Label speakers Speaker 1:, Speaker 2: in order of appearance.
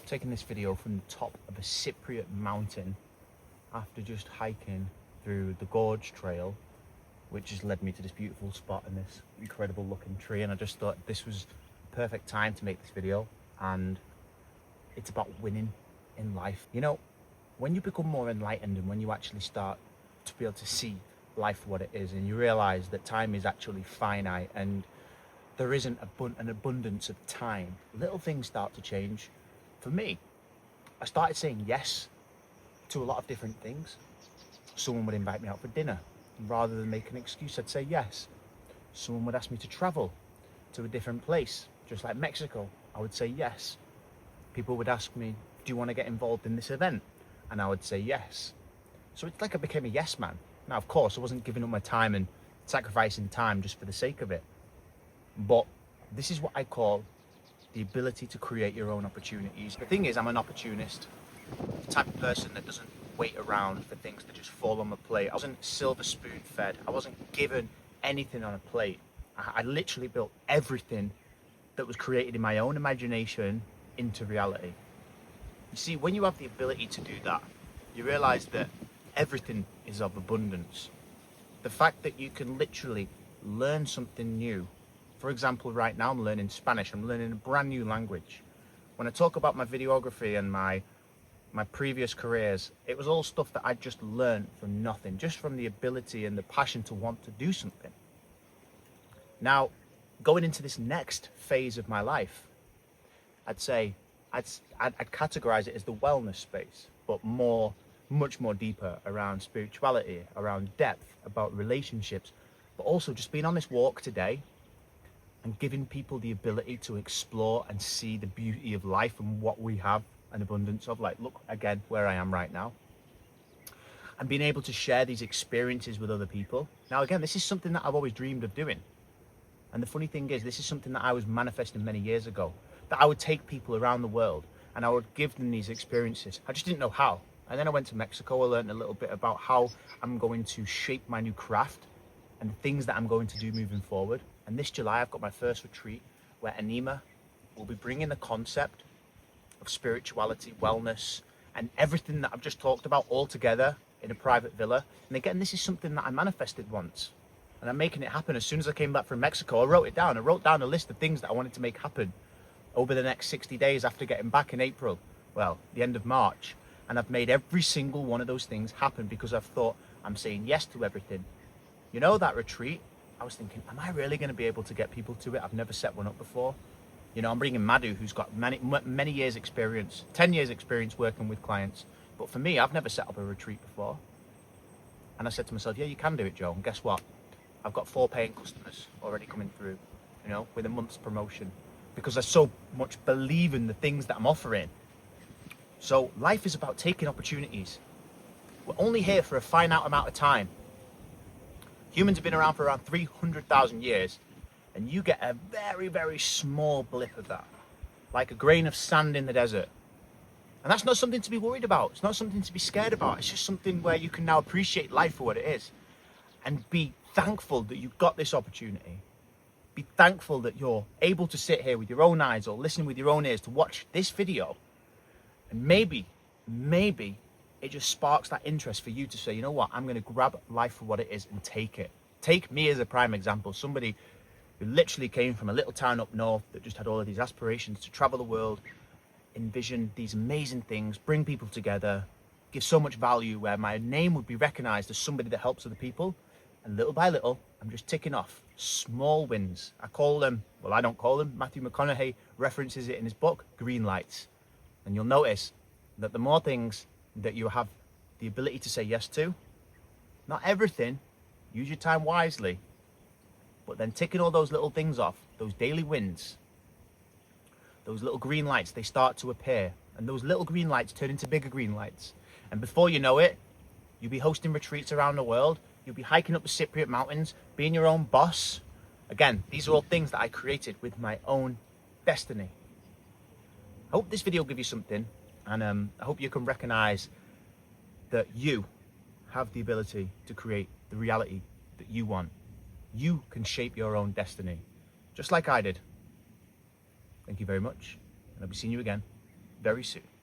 Speaker 1: taking this video from the top of a Cypriot mountain after just hiking through the Gorge Trail, which has led me to this beautiful spot in this incredible looking tree. And I just thought this was the perfect time to make this video, and it's about winning in life. You know, when you become more enlightened and when you actually start to be able to see life for what it is, and you realize that time is actually finite and there isn't an abundance of time, little things start to change. For me, I started saying yes to a lot of different things. Someone would invite me out for dinner. Rather than make an excuse, I'd say yes. Someone would ask me to travel to a different place, just like Mexico. I would say yes. People would ask me, do you want to get involved in this event? And I would say yes. So it's like I became a yes man. Now, of course, I wasn't giving up my time and sacrificing time just for the sake of it. But this is what I call the ability to create your own opportunities. The thing is, I'm an opportunist, the type of person that doesn't wait around for things to just fall on my plate. I wasn't silver spoon fed. I wasn't given anything on a plate. I literally built everything that was created in my own imagination into reality. You see, when you have the ability to do that, you realize that everything is of abundance. The fact that you can literally learn something new. For example, right now I'm learning Spanish. I'm learning a brand new language. When I talk about my videography and my previous careers, it was all stuff that I just learned from nothing, just from the ability and the passion to want to do something. Now, going into this next phase of my life, I'd say I'd categorize it as the wellness space, but much more deeper around spirituality, around depth, about relationships, but also just being on this walk today and giving people the ability to explore and see the beauty of life and what we have an abundance of. Like, look again where I am right now, and being able to share these experiences with other people. Now, again, this is something that I've always dreamed of doing. And the funny thing is, this is something that I was manifesting many years ago, that I would take people around the world and I would give them these experiences. I just didn't know how. And then I went to Mexico. I learned a little bit about how I'm going to shape my new craft and the things that I'm going to do moving forward. And this July, I've got my first retreat where ANIMA will be bringing the concept of spirituality, wellness, and everything that I've just talked about all together in a private villa. And again, this is something that I manifested once, and I'm making it happen. As soon as I came back from Mexico, I wrote it down. I wrote down a list of things that I wanted to make happen over the next 60 days after getting back in April, well, the end of March. And I've made every single one of those things happen because I've thought, I'm saying yes to everything. You know, that retreat, I was thinking, am I really going to be able to get people to it? I've never set one up before. You know, I'm bringing Madhu, who's got many years experience, 10 years experience working with clients. But for me, I've never set up a retreat before. And I said to myself, yeah, you can do it, Joe. And guess what? I've got 4 paying customers already coming through, you know, with a month's promotion, because I so much believe in the things that I'm offering. So life is about taking opportunities. We're only here for a finite amount of time. Humans have been around for around 300,000 years, and you get a very, very small blip of that, like a grain of sand in the desert. And that's not something to be worried about. It's not something to be scared about. It's just something where you can now appreciate life for what it is and be thankful that you've got this opportunity. Be thankful that you're able to sit here with your own eyes or listen with your own ears to watch this video. And maybe it just sparks that interest for you to say, you know what, I'm going to grab life for what it is and take it. Take me as a prime example, somebody who literally came from a little town up north that just had all of these aspirations to travel the world, envision these amazing things, bring people together, give so much value, where my name would be recognized as somebody that helps other people. And little by little, I'm just ticking off small wins. I call them, well, I don't call them, Matthew McConaughey references it in his book, green lights. And you'll notice that the more things that you have the ability to say yes to, not everything, use your time wisely, but then ticking all those little things off, those daily wins, those little green lights, they start to appear. And those little green lights turn into bigger green lights. And before you know it, you'll be hosting retreats around the world. You'll be hiking up the Cypriot mountains, being your own boss. Again, these are all things that I created with my own destiny. I hope this video will give you something, and I hope you can recognize that you have the ability to create the reality that you want. You can shape your own destiny, just like I did. Thank you very much, and I'll be seeing you again very soon.